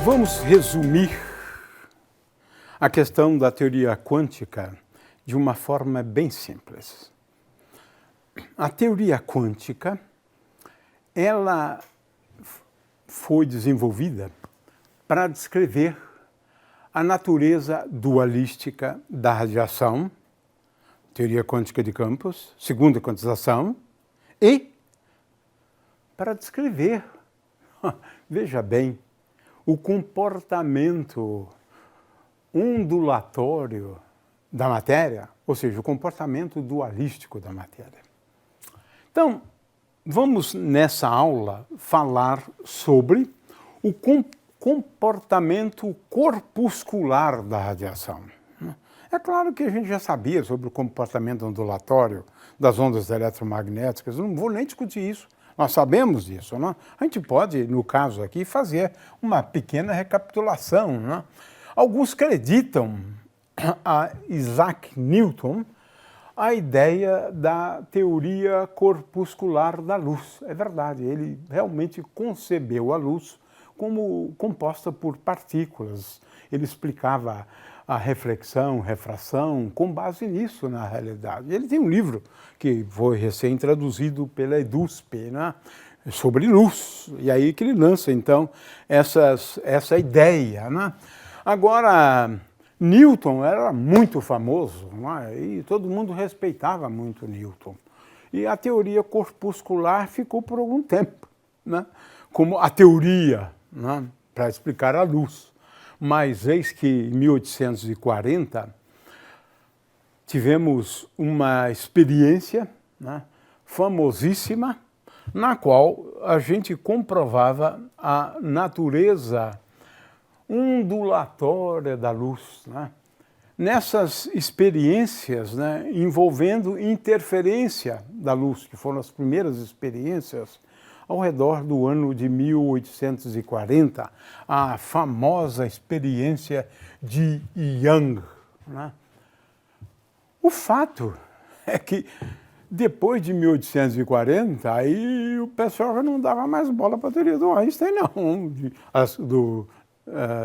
Vamos resumir a questão da teoria quântica de uma forma bem simples. A teoria quântica, ela foi desenvolvida para descrever a natureza dualística da radiação, teoria quântica de campos, segunda quantização, e para descrever, veja bem, o comportamento ondulatório da matéria, ou seja, o comportamento dualístico da matéria. Então, vamos nessa aula falar sobre o comportamento corpuscular da radiação. É claro que a gente já sabia sobre o comportamento ondulatório das ondas eletromagnéticas, eu não vou nem discutir isso. Nós sabemos disso, não? A gente pode, no caso aqui, fazer uma pequena recapitulação, não? Alguns acreditam a Isaac Newton a ideia da teoria corpuscular da luz. É verdade, ele realmente concebeu a luz como composta por partículas. Ele explicava a reflexão, refração, com base nisso, na realidade. Ele tem um livro que foi recém-traduzido pela EDUSP, né, sobre luz, e aí que ele lança, então, essa ideia. Né? Agora, Newton era muito famoso, né, e todo mundo respeitava muito Newton. E a teoria corpuscular ficou por algum tempo, né, como a teoria, né, para explicar a luz. Mas eis que em 1840 tivemos uma experiência, né, famosíssima, na qual a gente comprovava a natureza ondulatória da luz. Né? Nessas experiências, né, envolvendo interferência da luz, que foram as primeiras experiências, ao redor do ano de 1840, a famosa experiência de Young. Né? O fato é que, depois de 1840, aí o pessoal já não dava mais bola para a teoria do Einstein, não, do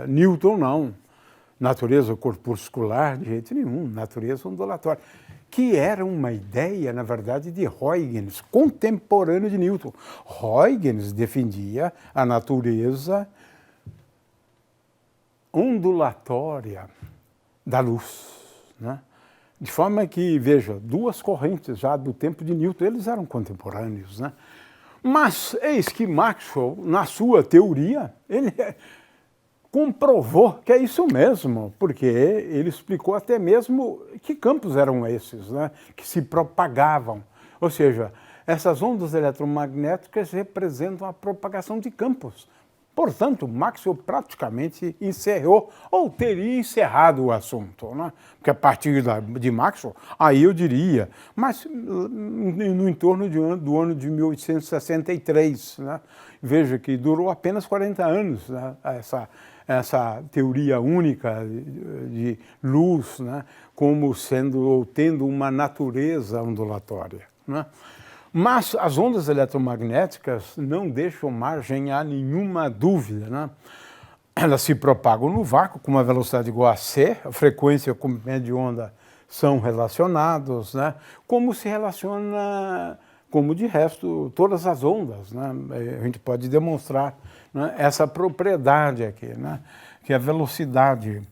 Newton, não. Natureza corpuscular, de jeito nenhum, natureza ondulatória. Que era uma ideia, na verdade, de Huygens, contemporâneo de Newton. Huygens defendia a natureza ondulatória da luz. Né? De forma que, veja, duas correntes já do tempo de Newton, eles eram contemporâneos. Né? Mas eis que Maxwell, na sua teoria, ele comprovou que é isso mesmo, porque ele explicou até mesmo que campos eram esses, né, que se propagavam. Ou seja, essas ondas eletromagnéticas representam a propagação de campos. Portanto, Maxwell praticamente encerrou, ou teria encerrado o assunto, né? Porque a partir de Maxwell, aí eu diria, mas no entorno do ano de 1863, né? Veja que durou apenas 40 anos, né? Essa teoria única de luz, né? Como sendo ou tendo uma natureza ondulatória, né? Mas as ondas eletromagnéticas não deixam margem a nenhuma dúvida, né? Elas se propagam no vácuo com uma velocidade igual a c, a frequência e o comprimento de onda são relacionados, né? Como se relaciona, como de resto, todas as ondas, né? A gente pode demonstrar, né, essa propriedade aqui, né? Que a velocidade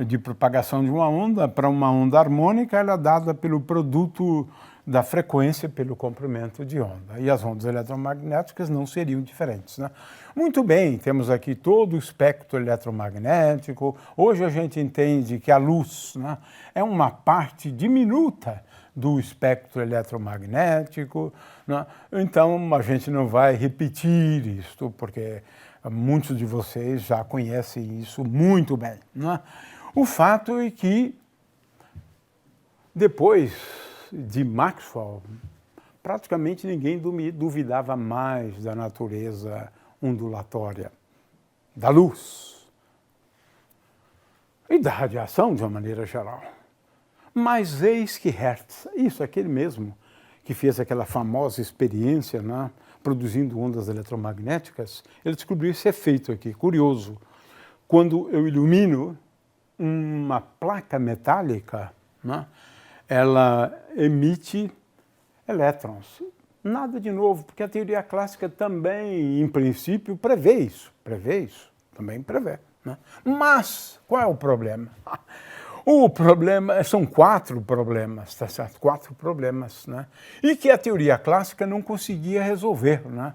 de propagação de uma onda para uma onda harmônica ela é dada pelo produto da frequência pelo comprimento de onda. E as ondas eletromagnéticas não seriam diferentes. Né? Muito bem, temos aqui todo o espectro eletromagnético. Hoje a gente entende que a luz, né, é uma parte diminuta do espectro eletromagnético. Né? Então a gente não vai repetir isto, porque muitos de vocês já conhecem isso muito bem. Né? O fato é que depois de Maxwell, praticamente ninguém duvidava mais da natureza ondulatória da luz e da radiação de uma maneira geral. Mas eis que Hertz, isso, aquele mesmo que fez aquela famosa experiência, né, produzindo ondas eletromagnéticas, ele descobriu esse efeito aqui, curioso. quando eu ilumino uma placa metálica, né, ela emite elétrons. Nada de novo, porque a teoria clássica também, em princípio, prevê isso, também prevê. Né? Mas, qual é o problema? O problema, são 4 problemas, tá certo? 4 problemas, né? E que a teoria clássica não conseguia resolver, né?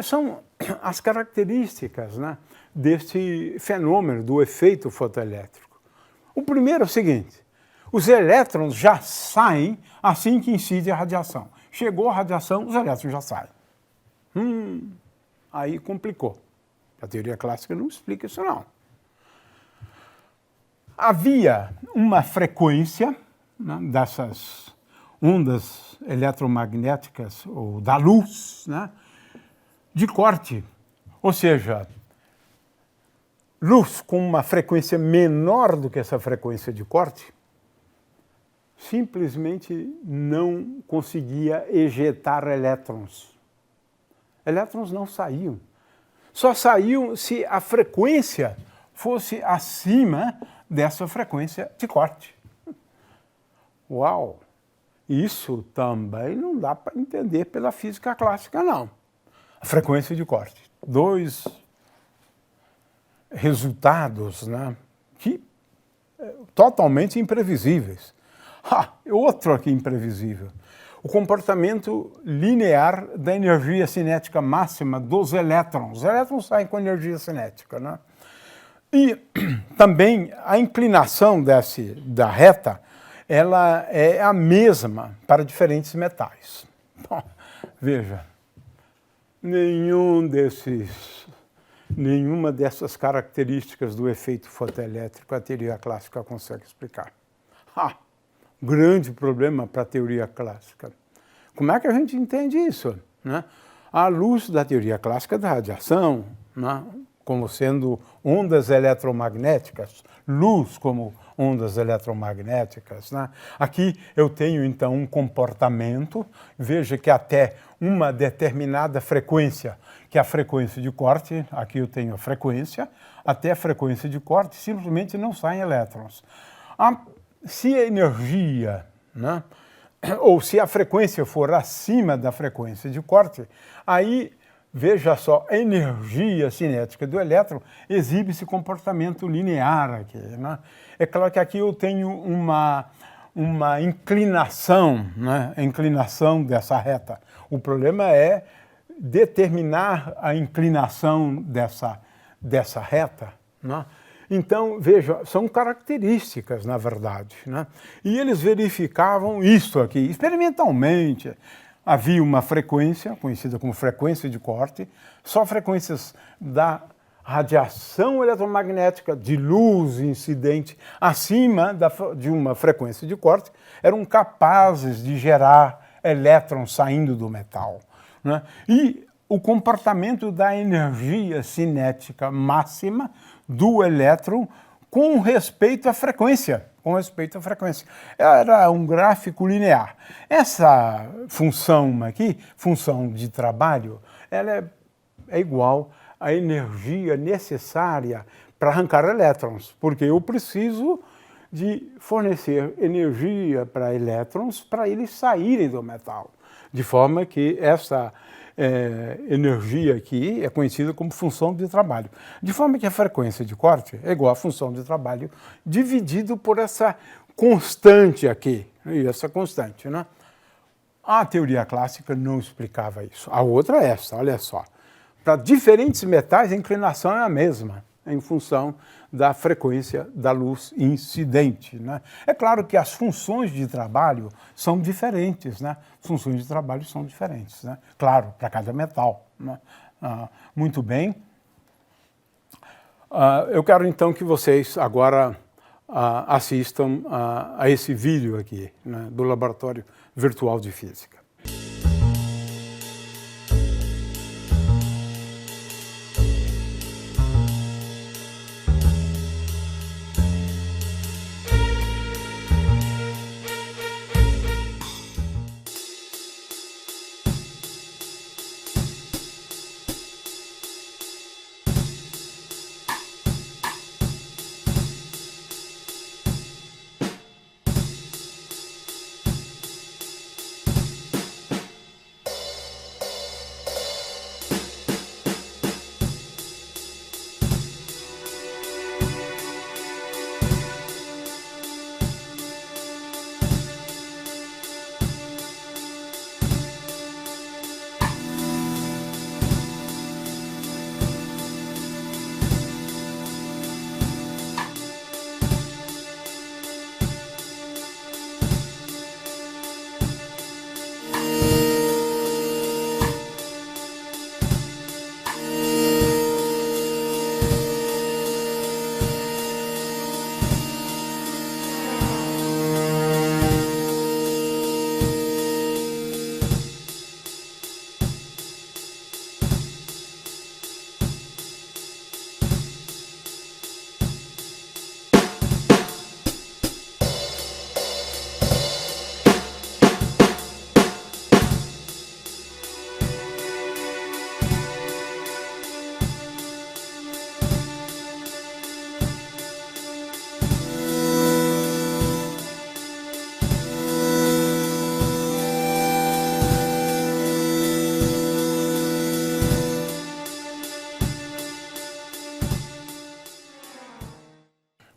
São as características, né, deste fenômeno, do efeito fotoelétrico. O primeiro é o seguinte: os elétrons já saem assim que incide a radiação. Chegou a radiação, os elétrons já saem. Aí complicou. A teoria clássica não explica isso, não. Havia uma frequência, né, dessas ondas eletromagnéticas, ou da luz, né, de corte. Ou seja, luz com uma frequência menor do que essa frequência de corte, simplesmente não conseguia ejetar elétrons. Elétrons não saíam. Só saíam se a frequência fosse acima dessa frequência de corte. Uau! Isso também não dá para entender pela física clássica, não. A frequência de corte. 2 resultados, né, que totalmente imprevisíveis. Outro aqui imprevisível. O comportamento linear da energia cinética máxima dos elétrons. Os elétrons saem com energia cinética, né? E também a inclinação da reta, ela é a mesma para diferentes metais. Bom, veja, nenhuma dessas características do efeito fotoelétrico a teoria clássica consegue explicar. Grande problema para a teoria clássica. Como é que a gente entende isso, né? À luz da teoria clássica da radiação, né, como sendo ondas eletromagnéticas, luz como ondas eletromagnéticas, né? Aqui eu tenho, então, um comportamento, veja que até uma determinada frequência, que é a frequência de corte, aqui eu tenho a frequência, até a frequência de corte, simplesmente não saem elétrons. Se a energia, né, ou se a frequência for acima da frequência de corte, aí, veja só, a energia cinética do elétron exibe esse comportamento linear aqui, né? É claro que aqui eu tenho uma inclinação, né, a inclinação dessa reta. O problema é determinar a inclinação dessa reta, né? Então, veja, são características, na verdade, né? E eles verificavam isso aqui, experimentalmente. Havia uma frequência, conhecida como frequência de corte, só frequências da radiação eletromagnética de luz incidente acima de uma frequência de corte eram capazes de gerar elétrons saindo do metal, né? E o comportamento da energia cinética máxima do elétron com respeito à frequência. Era um gráfico linear. Essa função aqui, função de trabalho, ela é igual à energia necessária para arrancar elétrons, porque eu preciso de fornecer energia para elétrons para eles saírem do metal. De forma que essa energia aqui é conhecida como função de trabalho. De forma que a frequência de corte é igual à função de trabalho dividido por essa constante aqui. E essa constante, né? A teoria clássica não explicava isso. A outra é essa, olha só. Para diferentes metais, a inclinação é a mesma, em função da frequência da luz incidente, né? É claro que as funções de trabalho são diferentes, né? Funções de trabalho são diferentes, né? Claro, para cada metal, né? Muito bem. Eu quero então que vocês agora assistam a esse vídeo aqui, né, do Laboratório Virtual de Física.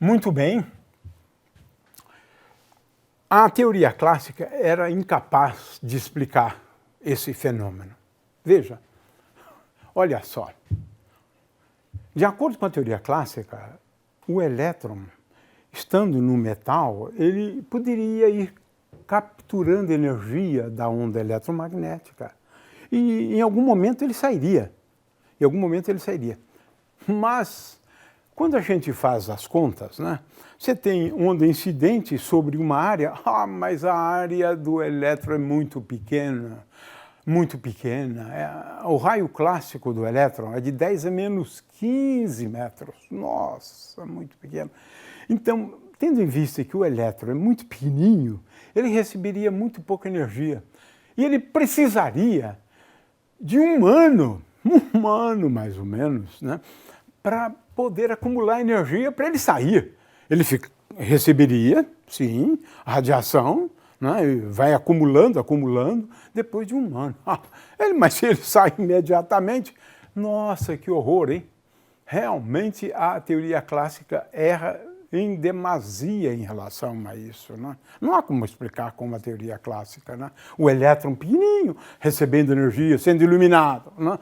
Muito bem. A teoria clássica era incapaz de explicar esse fenômeno. Veja, olha só. De acordo com a teoria clássica, o elétron, estando no metal, ele poderia ir capturando energia da onda eletromagnética. E em algum momento ele sairia. Em algum momento ele sairia. Mas, quando a gente faz as contas, né, você tem onda incidente sobre uma área, mas a área do elétron é muito pequena. Muito pequena. O raio clássico do elétron é de 10 a menos 15 metros. Nossa, muito pequeno. Então, tendo em vista que o elétron é muito pequenininho, ele receberia muito pouca energia. E ele precisaria de um ano mais ou menos, né, para poder acumular energia para ele sair. Ele receberia, sim, a radiação, né, e vai acumulando, depois de um ano. Mas se ele sai imediatamente, nossa, que horror, hein? Realmente a teoria clássica erra em demasia em relação a isso. Né? Não há como explicar com a teoria clássica. Né? O elétron pequenininho, recebendo energia, sendo iluminado. Né?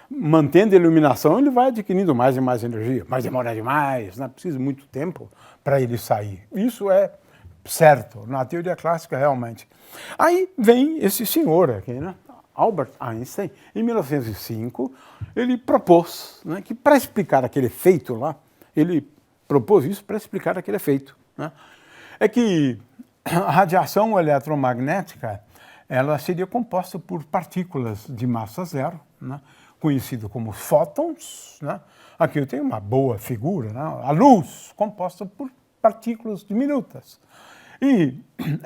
Mantendo a iluminação, ele vai adquirindo mais e mais energia, mas demora demais, né? Precisa de muito tempo para ele sair. Isso é certo, na teoria clássica, realmente. Aí vem esse senhor aqui, né? Albert Einstein, em 1905, ele propôs, né, que para explicar aquele efeito lá, ele propôs isso para explicar aquele efeito. Né? É que a radiação eletromagnética ela seria composta por partículas de massa zero, né? Conhecido como fótons. Né? Aqui eu tenho uma boa figura, né? A luz composta por partículas diminutas. E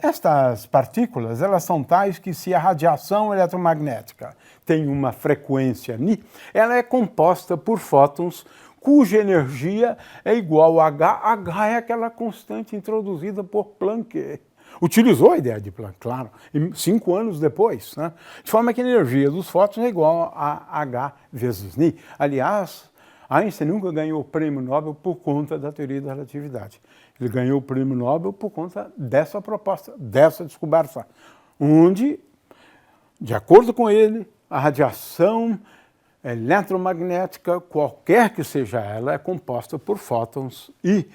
estas partículas elas são tais que se a radiação eletromagnética tem uma frequência Ni, ela é composta por fótons cuja energia é igual a H. H é aquela constante introduzida por Planck. Utilizou a ideia de Planck, claro, 5 anos depois. Né? De forma que a energia dos fótons é igual a H vezes Ni. Aliás, Einstein nunca ganhou o prêmio Nobel por conta da teoria da relatividade. Ele ganhou o prêmio Nobel por conta dessa proposta, dessa descoberta, onde, de acordo com ele, a radiação eletromagnética, qualquer que seja ela, é composta por fótons e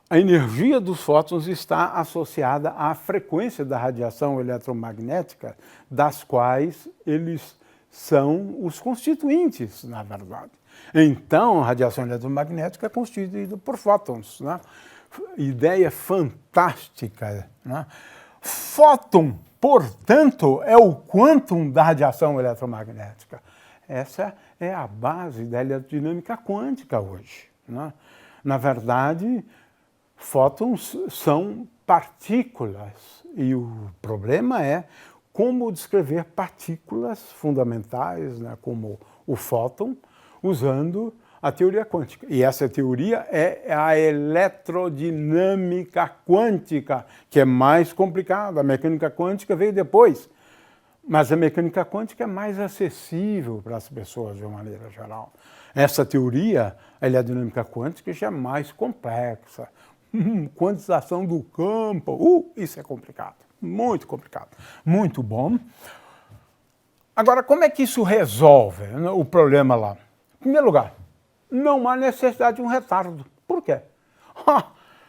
a energia dos fótons está associada à frequência da radiação eletromagnética, das quais eles são os constituintes, na verdade. Então, a radiação eletromagnética é constituída por fótons. Né? Ideia fantástica. Né? Fóton, portanto, é o quantum da radiação eletromagnética. Essa é a base da eletrodinâmica quântica hoje. Né? Na verdade, fótons são partículas e o problema é como descrever partículas fundamentais, né, como o fóton, usando a teoria quântica. E essa teoria é a eletrodinâmica quântica, que é mais complicada. A mecânica quântica veio depois. Mas a mecânica quântica é mais acessível para as pessoas de uma maneira geral. Essa teoria, a eletrodinâmica quântica, já é mais complexa. Quantização do campo, isso é complicado, muito complicado. Muito bom. Agora, como é que isso resolve, né, o problema lá? Em primeiro lugar, não há necessidade de um retardo. Por quê?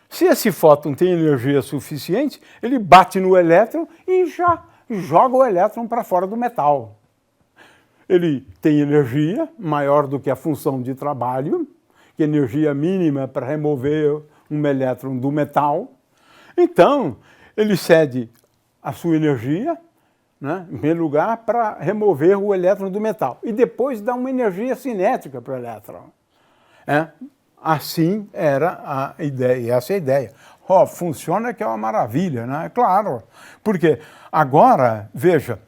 Se esse fóton tem energia suficiente, ele bate no elétron e já joga o elétron para fora do metal. Ele tem energia maior do que a função de trabalho, que é energia mínima para remover um elétron do metal. Então, ele cede a sua energia, né, em primeiro lugar, para remover o elétron do metal. E depois dá uma energia cinética para o elétron. Assim era a ideia, essa é a ideia. Funciona que é uma maravilha, né? Claro, porque agora, veja,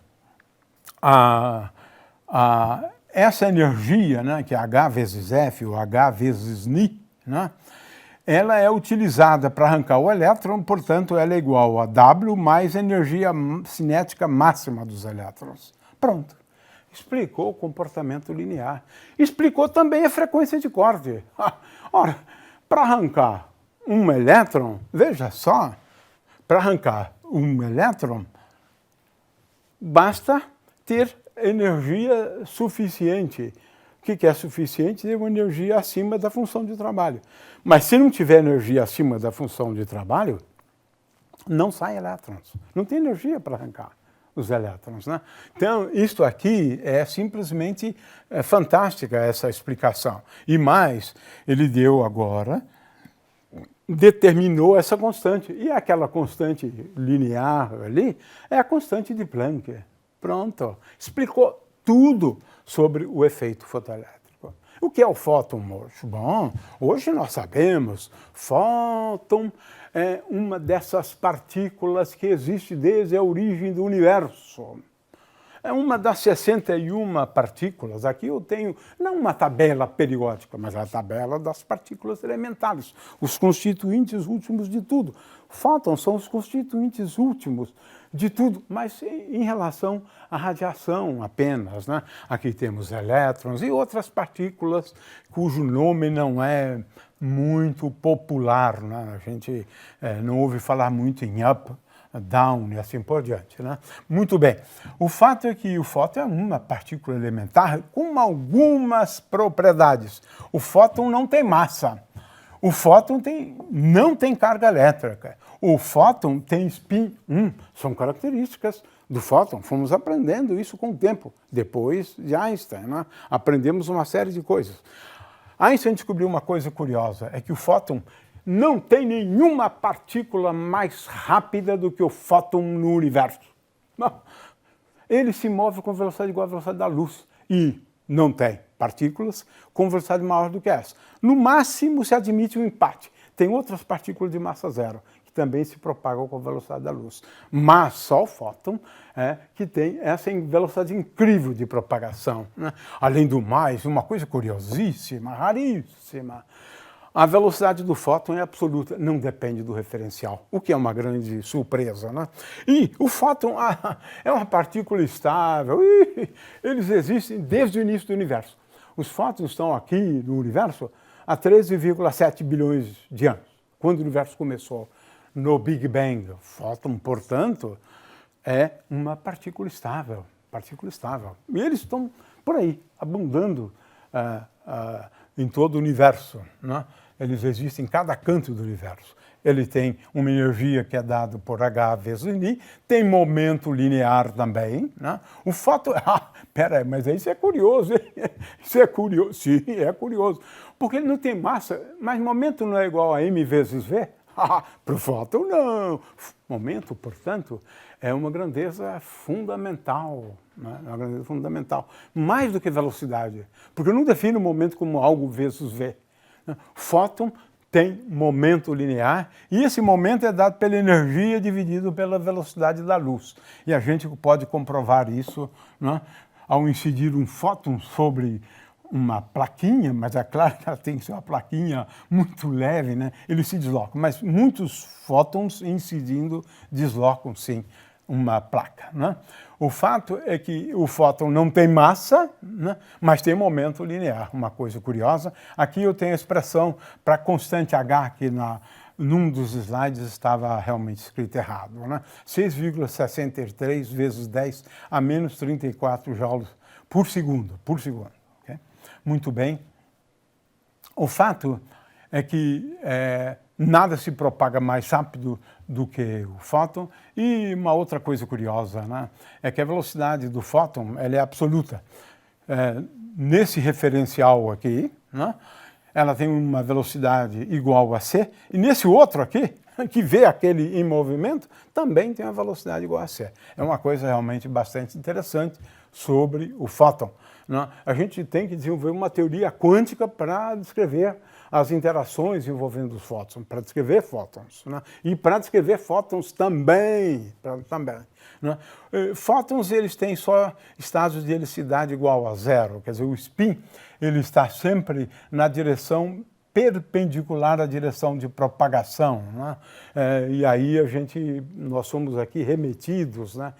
essa energia, né, que é H vezes F, ou H vezes Ni, né, ela é utilizada para arrancar o elétron, portanto, ela é igual a W mais a energia cinética máxima dos elétrons. Pronto. Explicou o comportamento linear. Explicou também a frequência de corte. Ora, para arrancar um elétron, veja só, para arrancar um elétron, basta ter energia suficiente. O que é suficiente? É uma energia acima da função de trabalho. Mas se não tiver energia acima da função de trabalho, não sai elétrons. Não tem energia para arrancar os elétrons, né? Então, isto aqui é simplesmente fantástica, essa explicação. E mais, ele deu agora, determinou essa constante. E aquela constante linear ali é a constante de Planck. Pronto. Explicou tudo sobre o efeito fotoelétrico. O que é o fóton hoje? Bom, hoje nós sabemos, fóton é uma dessas partículas que existe desde a origem do universo. É uma das 61 partículas. Aqui eu tenho, não uma tabela periódica, mas a tabela das partículas elementares, os constituintes últimos de tudo. Fótons são os constituintes últimos de tudo, mas em relação à radiação apenas, né? Aqui temos elétrons e outras partículas cujo nome não é muito popular, né? A gente não ouve falar muito em up, down e assim por diante, né? Muito bem. O fato é que o fóton é uma partícula elementar com algumas propriedades. O fóton não tem massa. O fóton não tem carga elétrica. O fóton tem spin 1. São características do fóton. Fomos aprendendo isso com o tempo. Depois de Einstein, né? Aprendemos uma série de coisas. Einstein descobriu uma coisa curiosa, é que o fóton não tem nenhuma partícula mais rápida do que o fóton no universo. Não. Ele se move com velocidade igual à velocidade da luz e não tem partículas com velocidade maior do que essa. No máximo se admite um empate. Tem outras partículas de massa zero que também se propagam com a velocidade da luz. Mas só o fóton que tem essa velocidade incrível de propagação, né? Além do mais, uma coisa curiosíssima, raríssima, a velocidade do fóton é absoluta, não depende do referencial, o que é uma grande surpresa, né? E o fóton é uma partícula estável, eles existem desde o início do universo. Os fótons estão aqui no universo há 13,7 bilhões de anos, quando o universo começou, no Big Bang. O fóton, portanto, é uma partícula estável, E eles estão por aí, abundando em todo o universo, né? Eles existem em cada canto do universo. Ele tem uma energia que é dada por H vezes I, tem momento linear também, né? O fóton... peraí, mas isso é curioso, hein? Isso é curioso, sim, é curioso. Porque ele não tem massa, mas momento não é igual a m vezes v? Para o fóton, não. Momento, portanto, é uma grandeza fundamental, né? Uma grandeza fundamental. Mais do que velocidade, porque eu não defino o momento como algo vezes v. Fóton tem momento linear e esse momento é dado pela energia dividido pela velocidade da luz. E a gente pode comprovar isso, né, ao incidir um fóton sobre uma plaquinha, mas é claro que ela tem que ser uma plaquinha muito leve, né? Ele se desloca, mas muitos fótons incidindo deslocam sim uma placa, né? O fato é que o fóton não tem massa, né, mas tem momento linear, uma coisa curiosa. Aqui eu tenho a expressão para constante H, que num dos slides estava realmente escrito errado, né? 6,63 vezes 10 a menos 34 joules por segundo, okay? Muito bem. O fato é que nada se propaga mais rápido do que o fóton. E uma outra coisa curiosa, né, é que a velocidade do fóton ela é absoluta. Nesse referencial aqui, né, ela tem uma velocidade igual a c, e nesse outro aqui, que vê aquele em movimento, também tem uma velocidade igual a c. É uma coisa realmente bastante interessante sobre o fóton, né? A gente tem que desenvolver uma teoria quântica para descrever as interações envolvendo os fótons, para descrever fótons, né? E para descrever fótons também, né? Fótons, eles têm só estados de helicidade igual a zero, quer dizer, o spin ele está sempre na direção perpendicular à direção de propagação, né? E aí nós somos aqui remetidos, né,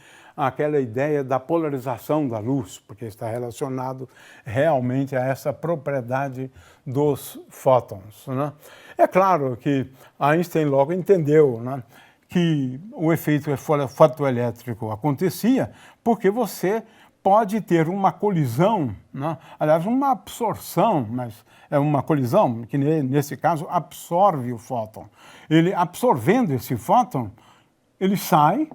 aquela ideia da polarização da luz, porque está relacionado realmente a essa propriedade dos fótons, né? É claro que Einstein logo entendeu, né, que o efeito fotoelétrico acontecia porque você pode ter uma colisão, né? Aliás, uma absorção, mas é uma colisão que nesse caso absorve o fóton. Ele absorvendo esse fóton, ele sai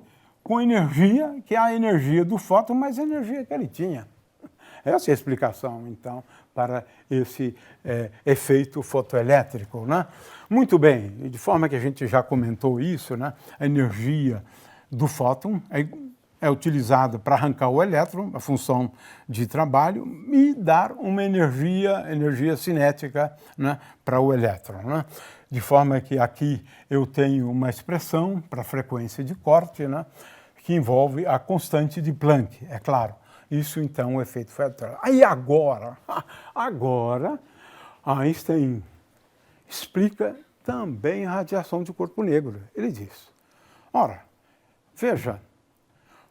com energia, que é a energia do fóton, mas a energia que ele tinha. Essa é a explicação, então, para esse efeito fotoelétrico, né? Muito bem, de forma que a gente já comentou isso, né? A energia do fóton é utilizada para arrancar o elétron, a função de trabalho, e dar uma energia cinética, né, para o elétron, né? De forma que aqui eu tenho uma expressão para a frequência de corte, né, que envolve a constante de Planck, é claro. Isso, então, é o efeito fotoelétrico. Aí agora Einstein explica também a radiação de corpo negro. Ele diz, ora, veja,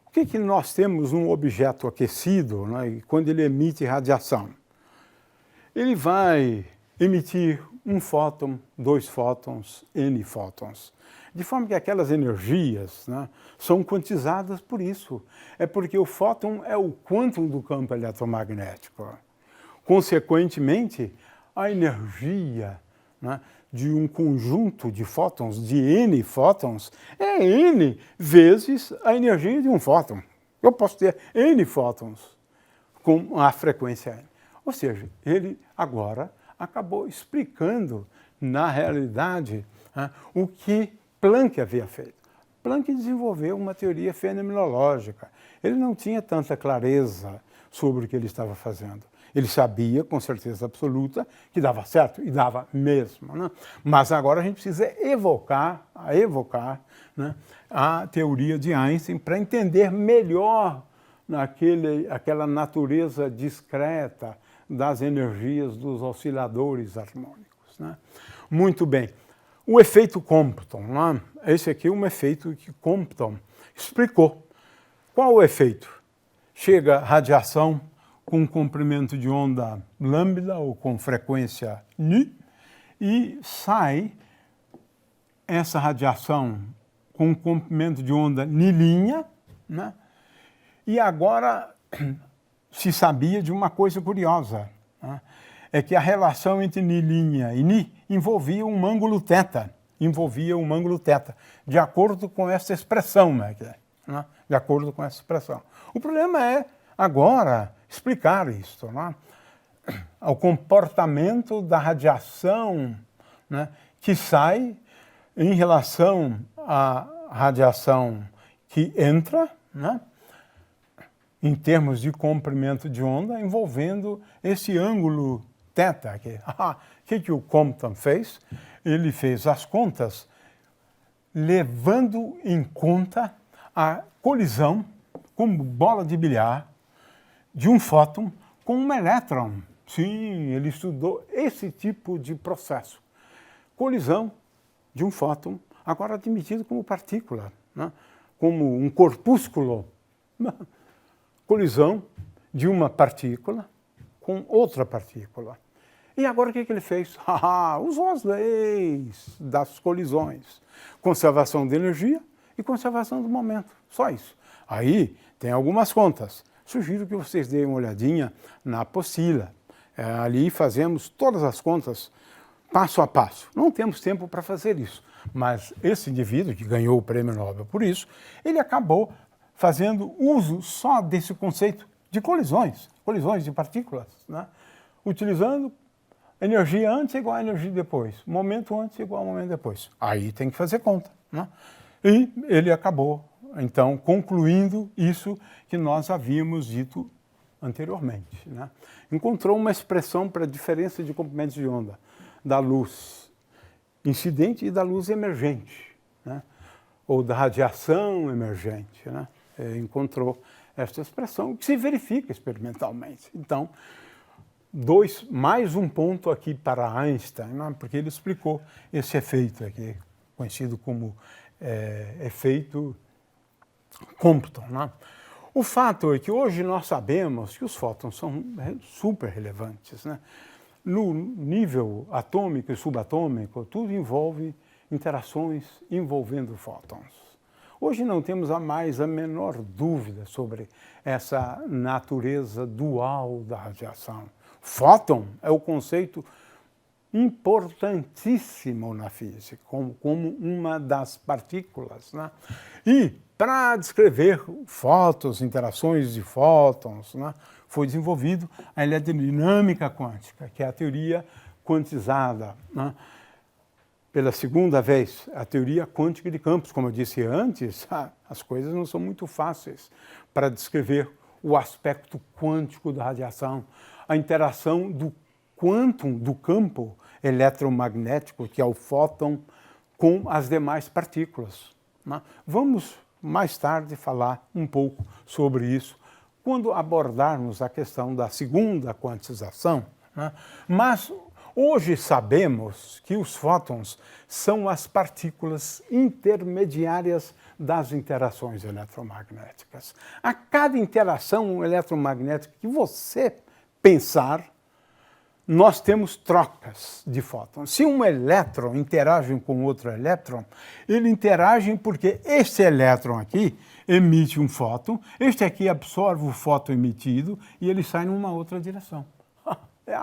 o que nós temos um objeto aquecido, né, e quando ele emite radiação? Ele vai emitir um fóton, 2 fótons, N fótons. De forma que aquelas energias, né, são quantizadas por isso. É porque o fóton é o quantum do campo eletromagnético. Consequentemente, a energia, né, de um conjunto de fótons, de N fótons, é N vezes a energia de um fóton. Eu posso ter N fótons com a frequência N. Ou seja, ele agora acabou explicando, na realidade, né, o que Planck havia feito. Planck desenvolveu uma teoria fenomenológica. Ele não tinha tanta clareza sobre o que ele estava fazendo. Ele sabia, com certeza absoluta, que dava certo, e dava mesmo, né? Mas agora a gente precisa evocar, né, a teoria de Einstein para entender melhor aquela natureza discreta das energias dos osciladores harmônicos, né? Muito bem. O efeito Compton, né? Esse aqui é um efeito que Compton explicou. Qual o efeito? Chega radiação com comprimento de onda lambda ou com frequência νe e sai essa radiação com comprimento de onda nilinha, né? E agora se sabia de uma coisa curiosa, né? É que a relação entre nilinha e ni envolvia um ângulo θ, de acordo com essa expressão, né? De acordo com essa expressão. O problema é, agora, explicar isso, né? O comportamento da radiação, né, que sai em relação à radiação que entra, né, em termos de comprimento de onda, envolvendo esse ângulo θ aqui. O que o Compton fez? Ele fez as contas levando em conta a colisão, como bola de bilhar, de um fóton com um elétron. Sim, ele estudou esse tipo de processo. Colisão de um fóton, agora admitido como partícula, né? Como um corpúsculo. Colisão de uma partícula com outra partícula. E agora o que ele fez? Usou as leis das colisões. Conservação de energia e conservação do momento. Só isso. Aí tem algumas contas. Sugiro que vocês deem uma olhadinha na apostila. Ali fazemos todas as contas passo a passo. Não temos tempo para fazer isso, mas esse indivíduo que ganhou o prêmio Nobel por isso, ele acabou fazendo uso só desse conceito de colisões de partículas, né? Utilizando energia antes igual a energia depois, momento antes igual a momento depois. Aí tem que fazer conta, né? E ele acabou, então, concluindo isso que nós havíamos dito anteriormente, né? Encontrou uma expressão para a diferença de comprimentos de onda da luz incidente e da luz emergente, né? Ou da radiação emergente, né? Encontrou esta expressão que se verifica experimentalmente. Então, mais um ponto aqui para Einstein, né? Porque ele explicou esse efeito aqui, conhecido como efeito Compton, né? O fato é que hoje nós sabemos que os fótons são super relevantes, né? No nível atômico e subatômico, tudo envolve interações envolvendo fótons. Hoje não temos mais a menor dúvida sobre essa natureza dual da radiação. Fóton é o conceito importantíssimo na física, como uma das partículas, né? E para descrever fótons, interações de fótons, né, foi desenvolvido a eletrodinâmica quântica, que é a teoria quantizada, né? Pela segunda vez, a teoria quântica de campos. Como eu disse antes, as coisas não são muito fáceis para descrever o aspecto quântico da radiação, a interação do quantum, do campo eletromagnético, que é o fóton, com as demais partículas, né? Vamos mais tarde falar um pouco sobre isso, quando abordarmos a questão da segunda quantização, né? Mas hoje sabemos que os fótons são as partículas intermediárias das interações eletromagnéticas. A cada interação eletromagnética que você pensar, nós temos trocas de fótons. Se um elétron interage com outro elétron, ele interage porque este elétron aqui emite um fóton, este aqui absorve o fóton emitido e ele sai numa outra direção. É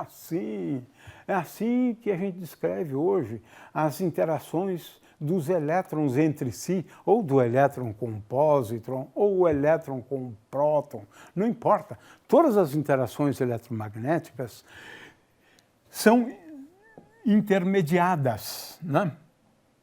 assim que a gente descreve hoje as interações dos elétrons entre si, ou do elétron com o pósitron, ou o elétron com o próton, não importa. Todas as interações eletromagnéticas são intermediadas, né,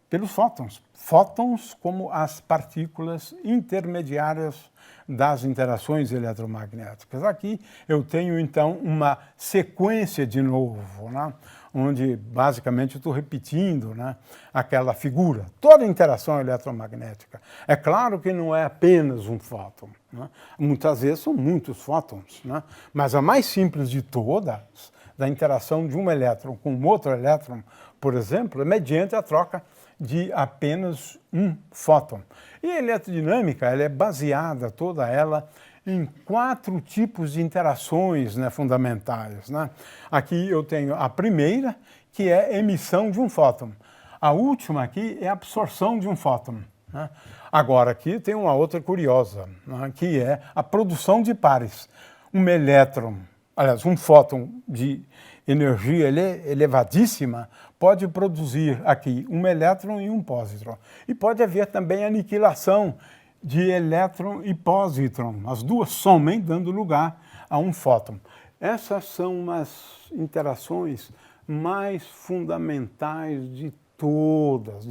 pelos fótons. Fótons como as partículas intermediárias das interações eletromagnéticas. Aqui eu tenho, então, uma sequência de novo, né, onde basicamente estou repetindo, né, aquela figura. Toda interação eletromagnética. É claro que não é apenas um fóton, né? Muitas vezes são muitos fótons, né? Mas a mais simples de todas, da interação de um elétron com outro elétron, por exemplo, é mediante a troca de apenas um fóton. E a eletrodinâmica, ela é baseada toda ela em 4 tipos de interações, né, fundamentais, né? Aqui eu tenho a primeira, que é a emissão de um fóton. A última aqui é a absorção de um fóton, né? Agora aqui tem uma outra curiosa, né, que é a produção de pares. Um elétron, aliás, um fóton de energia elevadíssima pode produzir aqui um elétron e um pósitron. E pode haver também aniquilação de elétron e pósitron. As duas somem, dando lugar a um fóton. Essas são as interações mais fundamentais de todas.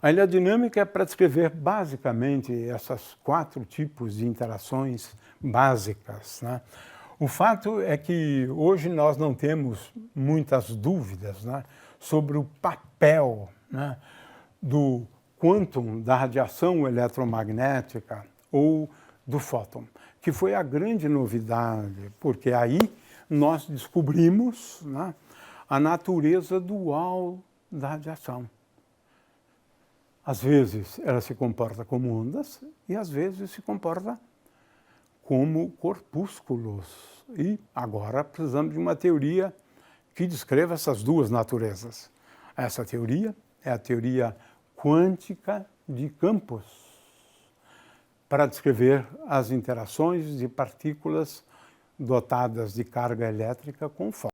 A elerodinâmica é para descrever basicamente esses 4 tipos de interações básicas, né? O fato é que hoje nós não temos muitas dúvidas, né, sobre o papel, né, do quantum da radiação eletromagnética ou do fóton, que foi a grande novidade, porque aí nós descobrimos, né, a natureza dual da radiação. Às vezes ela se comporta como ondas e às vezes se comporta como corpúsculos. E agora precisamos de uma teoria que descreva essas duas naturezas. Essa teoria é a teoria quântica de campos, para descrever as interações de partículas dotadas de carga elétrica com fóton.